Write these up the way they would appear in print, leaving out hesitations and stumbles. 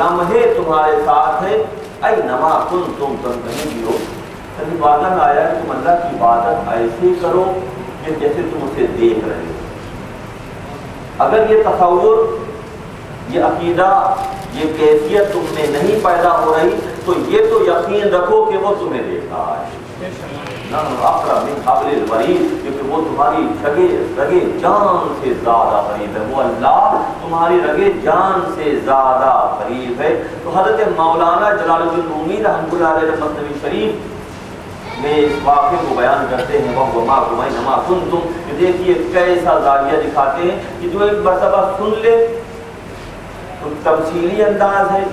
لمحے تمہارے ساتھ ہے اینما کنتم، تم کہیں بھی ہو۔ کبھی وعدہ میں آیا کہ تم اللہ کی عبادت ایسے کرو کہ جیسے تم اسے دیکھ رہے ہو۔ اگر یہ تصور، یہ عقیدہ، یہ کیفیت تم میں نہیں پیدا ہو رہی تو یہ تو یقین رکھو کہ وہ تمہیں دیکھ رہا ہے۔ اقرب من حبل الورید، کیونکہ وہ تمہاری رگے جان سے زیادہ قریب ہے، وہ اللہ تمہاری رگے جان سے زیادہ قریب ہے۔ تو حضرت مولانا جلال الدین رومی رحمۃ اللہ علیہ مثنوی شریف میں اس واقعے کو بیان کرتے ہیں، وہ معکم اینما کنتم، کہ دیکھیے کیسا زاویہ دکھاتے ہیں کہ جو ایک مرتبہ سن لے تو تمثیلی انداز ہے،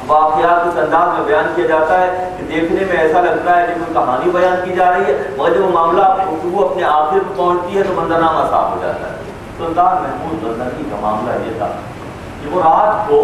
واقعات اس انداز میں بیان کیا جاتا ہے کہ دیکھنے میں ایسا لگتا ہے کہ کوئی کہانی بیان کی جا رہی ہے، مگر جب وہ معاملہ گفتگو اپنے آخر پر پہنچتی ہے تو منظرنامہ صاف ہو جاتا ہے۔ سلطان محمود غزنوی کا معاملہ یہ تھا کہ وہ رات کو،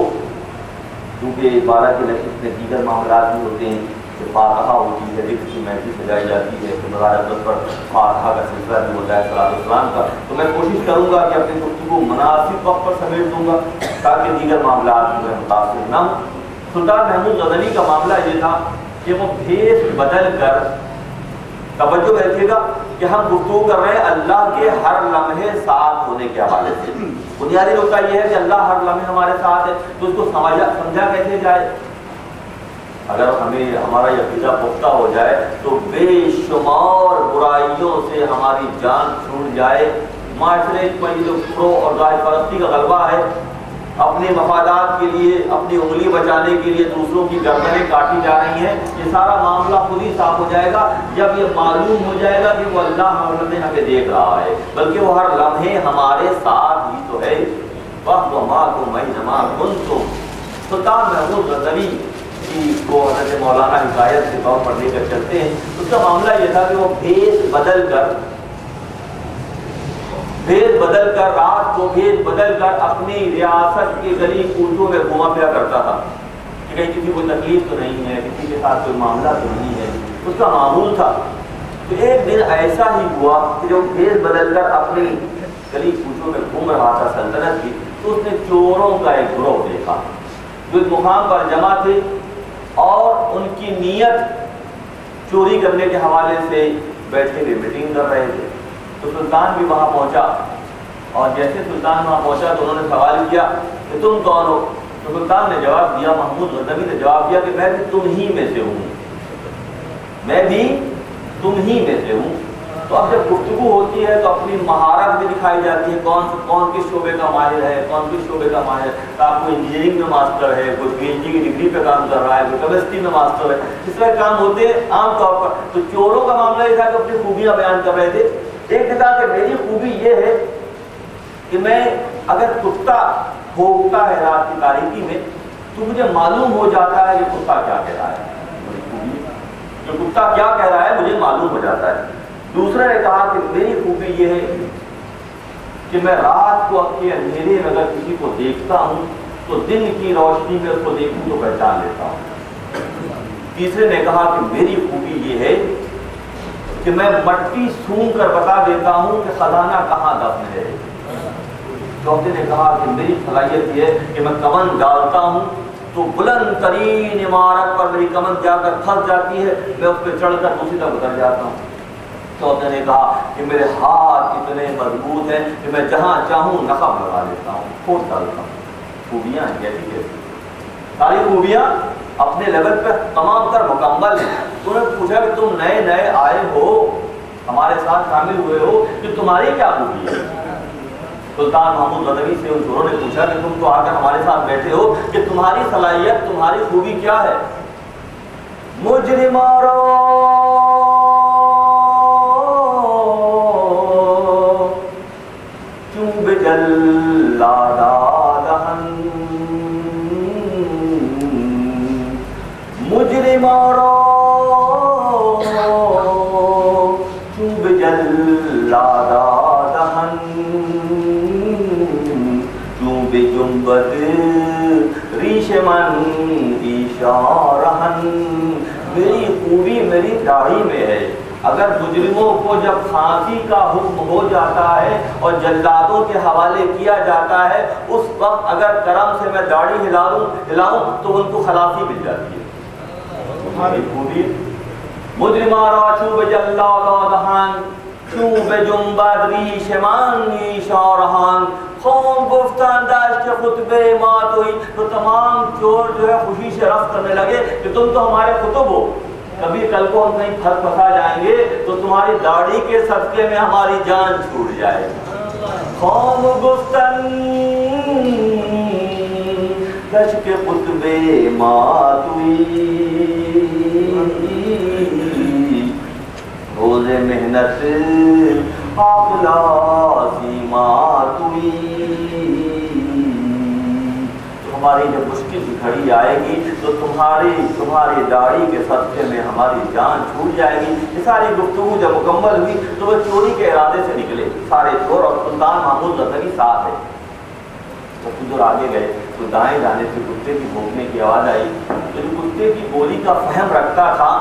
کیونکہ 12 کی نشست میں دیگر معاملات بھی ہوتے ہیں، کہ فاتحہ ہوتی ہے، ذکر کی محفل سجائی جاتی ہے، کہ مزار اقدس پر فاتحہ کا سلسلہ بھی ہوتا ہے صلاۃ السلام کا، تو میں کوشش کروں گا کہ اپنی گفتگو مناسب وقت پر سمیٹ دوں گا تاکہ دیگر معاملات میں متاثر نہ ہوں۔ سلطان محمود غزنوی کا معاملہ یہ تھا کہ وہ بھیس بدل کر، توجہ رکھیے گا کہ ہم گفتگو کر رہے ہیں اللہ کے ہر لمحے ساتھ ہونے کے حوالے سے۔ بنیادی نقطہ یہ ہے کہ اللہ ہر لمحے ہمارے ساتھ ہے، تو اس کو سمجھا کیسے جائے؟ اگر ہمیں ہمارا یہ عقیدہ پختہ ہو جائے تو بے شمار برائیوں سے ہماری جان چھوٹ جائے۔ معاشرے میں جو فرو اور ظاہر پرستی کا غلبہ ہے، اپنے مفادات کے لیے، اپنی انگلی بچانے کے لیے دوسروں کی گردنیں کاٹی جا رہی ہیں، یہ سارا معاملہ خود ہی صاف ہو جائے گا جب یہ معلوم ہو جائے گا کہ وہ اللہ ہر لمحے ہمیں دیکھ رہا ہے، بلکہ وہ ہر لمحے ہمارے ساتھ ہی تو ہے۔ وَهُوَ مَعَكُمْ أَيْنَمَا كُنتُمْ۔ سلطان محمود غزنوی کی کو حضرت مولانا ہدایت سے طور پر لے کر چلتے ہیں، اس کا معاملہ یہ تھا کہ وہ بھیس بدل کر رات کو بھیس بدل کر اپنی ریاست کے گلی کوچوں میں گھوما پھرا کرتا تھا کہ کہیں کسی کو تکلیف تو نہیں ہے، کسی کے ساتھ کوئی معاملہ تو نہیں ہے، اس کا معمول تھا۔ تو ایک دن ایسا ہی ہوا کہ جو بھیس بدل کر اپنی گلی کوچوں میں گھوم رہا تھا سلطنت کی، تو اس نے چوروں کا ایک گروہ دیکھا جو ایک مقام پر جمع تھے اور ان کی نیت چوری کرنے کے حوالے سے بیٹھے ہوئے میٹنگ کر رہے تھے۔ تو سلطان بھی وہاں پہنچا، اور جیسے سلطان وہاں پہنچا تو انہوں نے سوال کیا کہ تم کون ہو؟ تو سلطان نے جواب دیا، محمود غزنوی نے جواب دیا کہ میں بھی تم ہی میں سے ہوں، میں بھی تم ہی میں سے ہوں۔ تو اب جب گفتگو ہوتی ہے تو اپنی مہارت بھی دکھائی جاتی ہے، کون کس شعبے کا ماہر ہے، کون کس شعبے کا ماہر ہے، کوئی انجینئرنگ میں ماسٹر ہے، کوئی پی ایچ ڈی کی ڈگری پہ کام کر رہا ہے، کوئی کیمسٹری میں ماسٹر ہے، اس طرح کام ہوتے ہیں عام طور پر۔ تو چوروں کا معاملہ یہ تھا کہ اپنی خوبیاں بیان کر رہے تھے۔ ایک نے کہا کہ میری خوبی یہ ہے کہ میں اگر کتا بھونکتا ہے رات کی تاریکی میں تو مجھے معلوم ہو جاتا ہے کہ کتا کیا کہہ رہا ہے، جو کتا کیا کہہ رہا ہے مجھے معلوم ہو جاتا ہے۔ دوسرے نے کہا کہ میری خوبی یہ ہے کہ میں رات کو کے اندھیرے میں اگر کسی کو دیکھتا ہوں تو دن کی روشنی میں اس کو دیکھوں تو پہچان لیتا ہوں۔ تیسرے نے کہا کہ میری خوبی یہ ہے کہ میں مٹی سونگ کر بتا دیتا ہوں کہ خزانہ کہاں دفن ہے۔ چوتھے نے کہا کہ میری صلاحیت یہ ہے کہ میں کمن ڈالتا ہوں تو بلند ترین عمارت پر میری کمن جا کر پھنس جاتی ہے، میں اس پہ چڑھ کر دوسری طرف اتر جاتا ہوں۔ چوتھے نے کہا کہ میرے ہاتھ اتنے مضبوط ہیں کہ میں جہاں چاہوں نقب لگا لیتا ہوں، پھوٹ ڈالتا ہوں۔ خوبیاں ہیں کیسی کیسی، ساری خوبیاں اپنے لیول پہ تمام تر مکمل ہیں۔ انہوں نے پوچھا کہ تم نئے آئے ہو، ہمارے ساتھ شامل ہوئے ہو، کہ تمہاری کیا خوبی ہے؟ سلطان محمود غزنوی سے ان چوروں نے پوچھا کہ تم تو آ کر ہمارے ساتھ بیٹھے ہو، کہ تمہاری صلاحیت، تمہاری خوبی کیا ہے؟ مجرمارو چوب جلادا دہن، مجرمارو چوب جلادا دہن، چوب جنبد ریش من ایشارہن۔ میری خوبی میری داڑھی میں ہے، اگر مجرموں کو جب پھانسی کا حکم ہو جاتا ہے اور جلادوں کے حوالے کیا جاتا ہے، اس وقت اگر کرم سے میں داڑھی ہلاؤں تو ان کو خلاصی مل جاتی ہے۔ تمہاری خوبی مجرمہ را چوب جلاد دہان، چوب جنبد ریش مانی شارہان، قوم گفتان داشت خطبے مات ہوئی، تو تمام چور جو ہے خوشی سے رفت کرنے لگے کہ تم تو ہمارے خطب ہو، کبھی کل کو ہم کہیں پھنسا جائیں گے تو تمہاری داڑھی کے صدقے میں ہماری جان چھوٹ جائے گی۔ قوم گفتن دشت خطبے مات ہوئی، روز محنت افلاسی مات ہوئی۔ ہماری جب مشکل کی گھڑی آئے گی تو تمہاری داڑھی کے صدقے میں ہماری جان چھوٹ جائے گی۔ یہ ساری گفتگو جب مکمل ہوئی تو وہ چوری کے ارادے سے نکلے سارے چور، اور سلطان محمود غزنوی ساتھ ہے۔ جب کچھ دور آگے گئے تو دائیں جانے سے کتے کی بھونکنے کی آواز آئی۔ جو کتے کی بولی کا فہم رکھتا تھا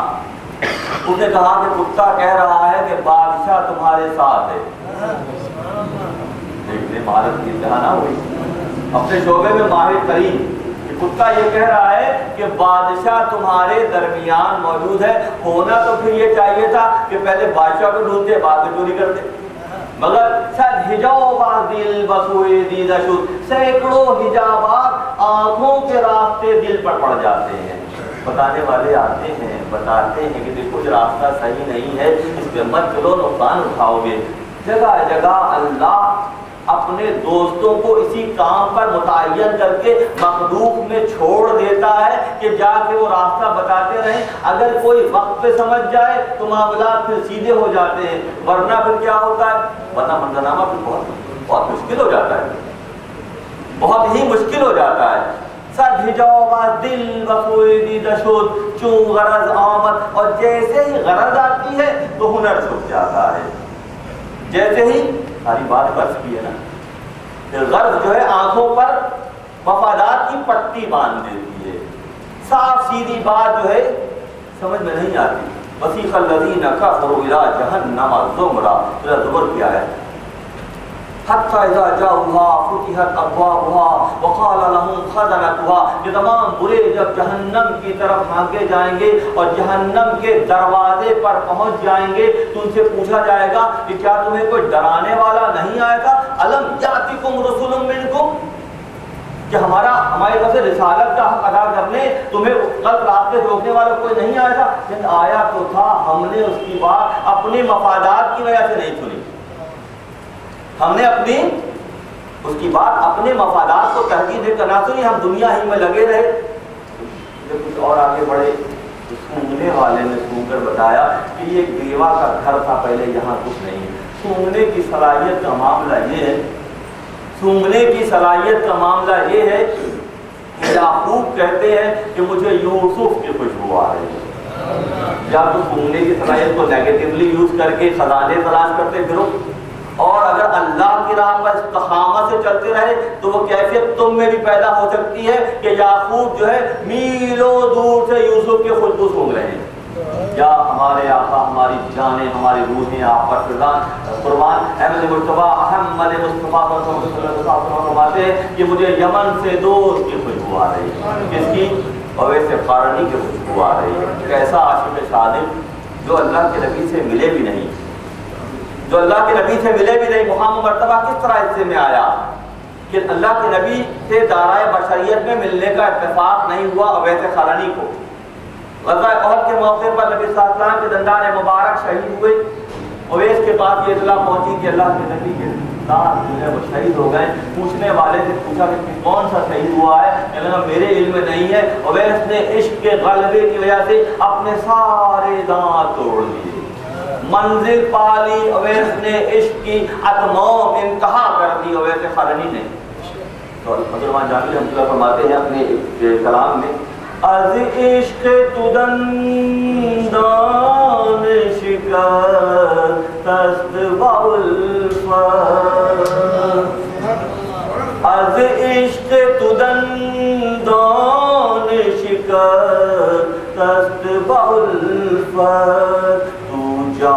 اس نے کہا کہ کتا کہہ رہا ہے کہ بادشاہ تمہارے ساتھ ہے۔ دیکھنے مہارت کی انتہا نہ ہوئی، اپنے شعبے میں ماہر ترین کہ کتا یہ کہہ رہا ہے کہ بادشاہ تمہارے درمیان موجود ہے۔ ہونا تو پھر یہ چاہیے تھا کہ پہلے بادشاہ کو ڈھونڈتے بعد میں چوری کرتے، مگر صد حجاب دل بسوئے دیدہ شد، سینکڑوں حجابات آنکھوں کے راستے دل پر پڑ جاتے ہیں۔ بتانے والے آتے ہیں بتاتے ہیں کہ دیکھو یہ راستہ صحیح نہیں ہے، اس پہ مت چلو نقصان اٹھاؤ گے۔ جگہ جگہ اللہ اپنے دوستوں کو اسی کام پر متعین کر کے مخلوق میں چھوڑ دیتا ہے کہ جا کے وہ راستہ بتاتے رہیں۔ اگر کوئی وقت پہ سمجھ جائے تو معاملات پھر سیدھے ہو جاتے ہیں، ورنہ پھر کیا ہوتا ہے، ورنہ منظرنامہ پھر بہت مشکل ہو جاتا ہے، بہت ہی مشکل ہو جاتا ہے۔ صد حجاب دل وسوئے دیدہ شد، چون غرض آمد، اور جیسے ہی غرض آتی ہے تو ہنر چھپ جاتا ہے۔ جیسے ہی ساری بات غرض کی ہے نا، غرض جو ہے آنکھوں پر مفادات کی پٹی باندھ دیتی ہے، صاف سیدھی بات جو ہے سمجھ میں نہیں آتی۔ وسیق الذین کفروا الی جہنم زمرا، زمر کیا ہے؟ حتی اذا جاؤها فتحت ابوابها وقال لهم خزنتها، یہ تمام برے جب جہنم کی طرف ہانکے جائیں گے اور جہنم کے دروازے پر پہنچ جائیں گے تو ان سے پوچھا جائے گا کہ کیا تمہیں کوئی ڈرانے والا نہیں آئے گا؟ الم یاتکم رسول منکم، کہ ہماری طرف سے رسالت کا حق ادا کرنے تمہیں غلط راستے روکنے والا کوئی نہیں آیا تھا؟ لیکن آیا تو تھا، ہم نے اس کی بات اپنے مفادات کی وجہ سے نہیں سنی، ہم نے اس کی بات اپنے مفادات کو ترجیح دے کر نہ سنی، ہم دنیا ہی میں لگے رہے۔ جب کچھ اور آگے بڑھے تو سونگنے والے نے سونگ کر بتایا کہ یہ بیوہ کا گھر تھا، پہلے یہاں کچھ نہیں ہے۔ سونگنے کی صلاحیت کا معاملہ یہ ہے، سونگنے کی صلاحیت کا معاملہ یہ ہے کہ یعقوب کہتے ہیں کہ مجھے یوسف کی خوشبو آ رہی ہے۔ یا تو سونگنے کی صلاحیت کو نیگیٹیولی یوز کر کے خزانے تلاش کرتے پھرو، اور اگر اللہ کی راہ پر استقامت سے چلتے رہے تو وہ کیفیت تم میں بھی پیدا ہو سکتی ہے کہ یعقوب جو ہے میلوں دور سے یوسف کے خوشبو سونگ رہے ہیں۔ یا ہمارے آقا، ہماری جانیں، ہماری روحیں آپ پر قربان۔ احمد مرتبہ احمد مصطفیٰ صلی اللہ علیہ وسلم فرماتے ہیں کہ مجھے یمن سے دوست کی خوشبو آ رہی ہے۔ کس کی؟ اویس قرنی کی خوشبو آ رہی ہے۔ کیسا عاشق صادق جو اللہ کے نبی سے ملے بھی نہیں، جو اللہ کے نبی سے ملے بھی نہیں، مقام و مرتبہ کس طرح حصے میں آیا کہ اللہ کے نبی سے دارائے بشریت میں ملنے کا اتفاق نہیں ہوا اویس قرنی کو۔ غزوہ احد کے موقع پر نبی صلی اللہ علیہ وسلم کے دندان مبارک شہید ہوئے، اویس کے پاس یہ اطلاع پہنچی کہ اللہ کے نبی کے دانت جو ہے وہ شہید ہو گئے۔ پوچھنے والے سے پوچھا کہ کون سا شہید ہوا ہے؟ کہنے لگا میرے علم میں نہیں ہے۔ اویس نے عشق کے غلبے کی وجہ سے اپنے سارے دانت توڑ دیے، منزل پالی اویس نے، عشق کی اتمام انتہا کر دی اویس قرنی نے۔ تو حضرت جابر رحمۃ اللہ فرماتے ہیں اپنے کلام میں، از عشق تو دندان شکست است بالفت، از عشق تو دندان شکست است بالفت، تو جا